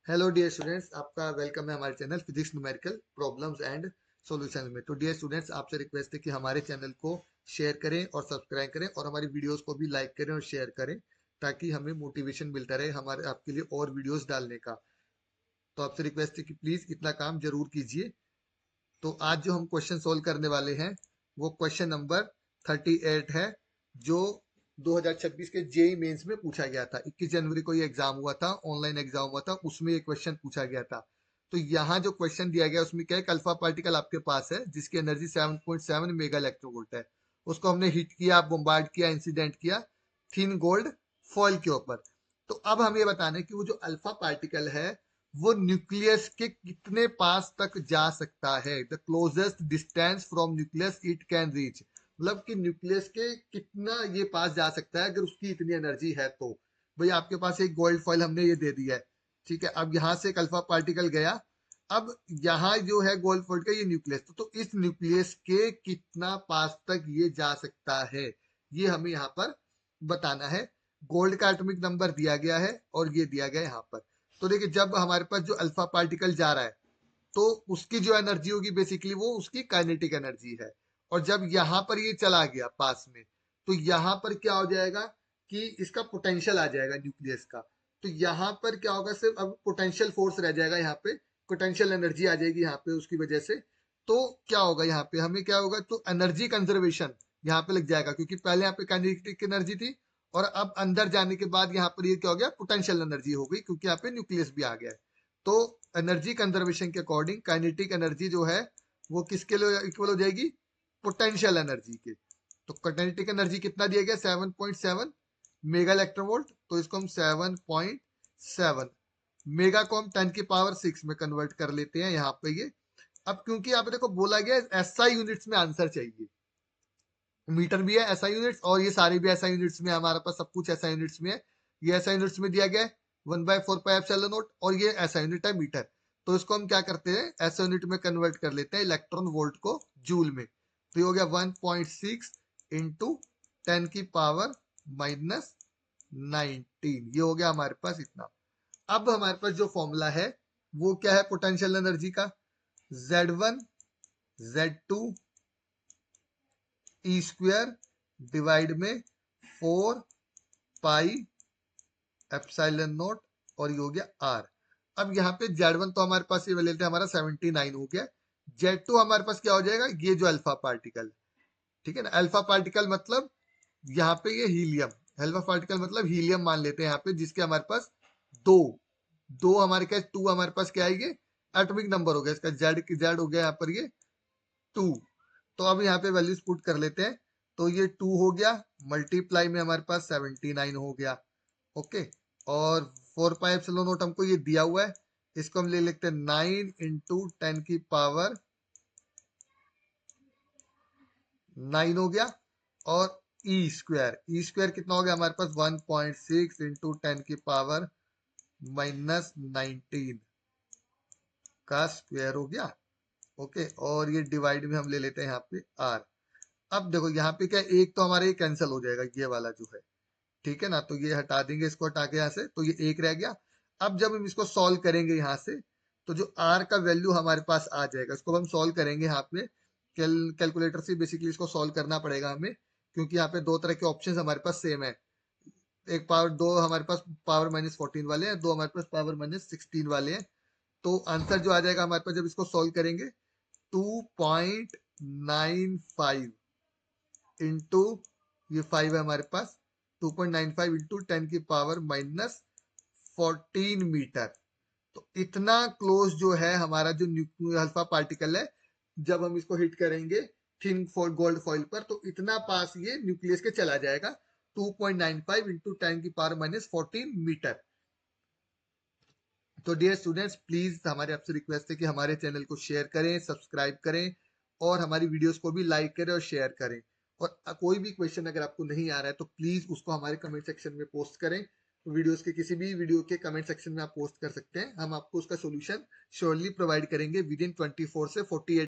Hello dear students, आपका welcome है हमारे channel physics numerical problems and solutions में। तो डियर स्टूडेंट्स, आपसे रिक्वेस्ट है कि हमारे चैनल को शेयर करें और सब्सक्राइब करें और हमारी वीडियोस को भी लाइक करें और शेयर करें, ताकि हमें मोटिवेशन मिलता रहे हमारे आपके लिए और वीडियोस डालने का। तो आपसे रिक्वेस्ट है कि प्लीज इतना काम जरूर कीजिए। तो आज जो हम क्वेश्चन सोल्व करने वाले हैं वो क्वेश्चन नंबर 38 है, जो 2026 के जेई मेंस में पूछा गया था। 21 जनवरी को ये एग्जाम हुआ था, ऑनलाइन एग्जाम हुआ था, उसमें ये क्वेश्चन पूछा गया था। तो यहाँ जो क्वेश्चन दिया गया उसमें क्या है, अल्फा पार्टिकल आपके पास है जिसकी एनर्जी 7.7 मेगा इलेक्ट्रोवोल्ट है। उसको हमने हिट किया, बॉम्बार्ड किया, इंसिडेंट किया थिन गोल्ड फॉइल के ऊपर। तो अब हमें ये बताना है कि वो जो अल्फा पार्टिकल है वो न्यूक्लियस के कितने पास तक जा सकता है। The closest distance from nucleus it can reach, मतलब कि न्यूक्लियस के कितना ये पास जा सकता है अगर उसकी इतनी एनर्जी है। तो भाई आपके पास एक गोल्ड फॉइल हमने ये दे दिया है, ठीक है। अब यहाँ से एक अल्फा पार्टिकल गया, अब यहाँ जो है गोल्ड फॉइल का ये न्यूक्लियस, तो इस न्यूक्लियस के कितना पास तक ये जा सकता है, ये हमें यहाँ पर बताना है। गोल्ड का एटॉमिक नंबर दिया गया है और ये दिया गया है यहाँ पर। तो देखिए, जब हमारे पास जो अल्फा पार्टिकल जा रहा है तो उसकी जो एनर्जी होगी बेसिकली वो उसकी काइनेटिक एनर्जी है। और जब यहाँ पर ये चला गया पास में, तो यहाँ पर क्या हो जाएगा कि इसका पोटेंशियल आ जाएगा न्यूक्लियस का। तो यहाँ पर क्या होगा, सिर्फ अब पोटेंशियल फोर्स रह जाएगा, यहाँ पे पोटेंशियल एनर्जी आ जाएगी यहाँ पे उसकी वजह से। तो क्या होगा यहाँ पे, हमें क्या होगा, तो एनर्जी कंजर्वेशन यहाँ पे लग जाएगा, क्योंकि पहले यहाँ पे काइनेटिक एनर्जी थी और अब अंदर जाने के बाद यहाँ पर ये क्या हो गया, पोटेंशियल एनर्जी हो गई, क्योंकि यहाँ पे न्यूक्लियस भी आ गया है। तो एनर्जी कंजर्वेशन के अकॉर्डिंग काइनेटिक एनर्जी जो है वो किसके लिए इक्वल हो जाएगी, पोटेंशियल एनर्जी के। तो काइनेटिक एनर्जी कितना दिया गया, 7.7 मेगा इलेक्ट्रोवोल्ट। तो इसको हम 7.7 मेगा को हम 10 की पावर 6 में कन्वर्ट कर लेते हैं यहाँ पे ये। अब क्योंकि यहाँ पे देखो बोला गया एसआई यूनिट्स में आंसर चाहिए, मीटर भी है एसआई यूनिट्स और ये सारे भी एसआई यूनिट्स में, हमारे पास सब कुछ एसआई यूनिट्स में है। ये एसआई यूनिट्स में दिया गया है 1/4 पाई एप्सिलॉन नॉट, और ये एसआई यूनिट है मीटर। तो इसको हम क्या करते हैं, एसआई यूनिट में कन्वर्ट कर लेते हैं, इलेक्ट्रॉन वोल्ट को जूल में। तो ये हो गया 1.6 इंटू 10 की पावर -19, ये हो गया हमारे पास इतना। अब हमारे पास जो फॉर्मूला है वो क्या है पोटेंशियल एनर्जी का, Z1 Z2 E square divide में 4 पाई एप्सिलॉन नॉट, और ये हो गया आर। अब यहाँ पे Z1 तो हमारे पास ये वैल्यू हमारा 79 हो गया। Z2 हमारे पास क्या हो जाएगा, ये जो अल्फा पार्टिकल, ठीक है ना। अल्फा पार्टिकल मतलब यहाँ पे ये हीलियम, अल्फा पार्टिकल मतलब हीलियम मान लेते हैं यहाँ पे, जिसके हमारे पास दो दो हमारे क्या, टू हमारे पास क्या है, ये एटॉमिक नंबर हो गया इसका, जेड हो गया यहाँ पर ये 2। तो अब यहाँ पे वैल्यूज पुट कर लेते हैं। तो ये 2 हो गया, मल्टीप्लाई में हमारे पास 79 हो गया। ओके, और 4 पाई एप्सिलॉन नॉट हमको ये दिया हुआ है, इसको हम ले लेते हैं 9 इंटू 10 की पावर 9 हो गया। और ई स्क्वायर कितना हो गया हमारे पास, 1.6 इंटू 10 की पावर -19 का स्क्वायर हो गया। ओके, और ये डिवाइड में हम ले लेते हैं यहाँ पे आर। अब देखो यहाँ पे क्या, एक तो हमारा ये कैंसिल हो जाएगा, ये वाला जो है, ठीक है ना। तो ये हटा देंगे, इसको हटा के यहाँ से, तो ये एक रह गया। अब जब हम इसको सॉल्व करेंगे यहाँ से, तो जो आर का वैल्यू हमारे पास आ जाएगा, इसको हम सॉल्व करेंगे यहाँ पे कैलकुलेटर से। बेसिकली इसको सॉल्व करना पड़ेगा हमें, क्योंकि यहाँ पे दो तरह के ऑप्शन हमारे पास सेम है। एक पावर, दो हमारे पास पावर -14 वाले हैं, दो हमारे पास पावर -16 वाले हैं। तो आंसर जो आ जाएगा हमारे पास जब इसको सॉल्व करेंगे, 2.95 इंटू, ये 5 है हमारे पास, 2.95 इंटू 10 की पावर -14 मीटर। तो इतना क्लोज जो है हमारा जो न्यूक्लियर अल्फा पार्टिकल है, जब हम इसको हिट करेंगे थिन गोल्ड फॉइल पर, तो इतना पास ये न्यूक्लियस के चला जाएगा, 2.95 इंटू 10 की पावर -14 मीटर। तो डियर स्टूडेंट्स, प्लीज हमारे आपसे रिक्वेस्ट है कि हमारे चैनल को शेयर करें, सब्सक्राइब करें और हमारी वीडियोस को भी लाइक करें और शेयर करें। और कोई भी क्वेश्चन अगर आपको नहीं आ रहा है तो प्लीज उसको हमारे कमेंट सेक्शन में पोस्ट करें। वीडियोस के किसी भी वीडियो के कमेंट सेक्शन में आप पोस्ट कर सकते हैं, हम आपको उसका सोल्यूशन श्योरली प्रोवाइड करेंगे विद इन 24 से 48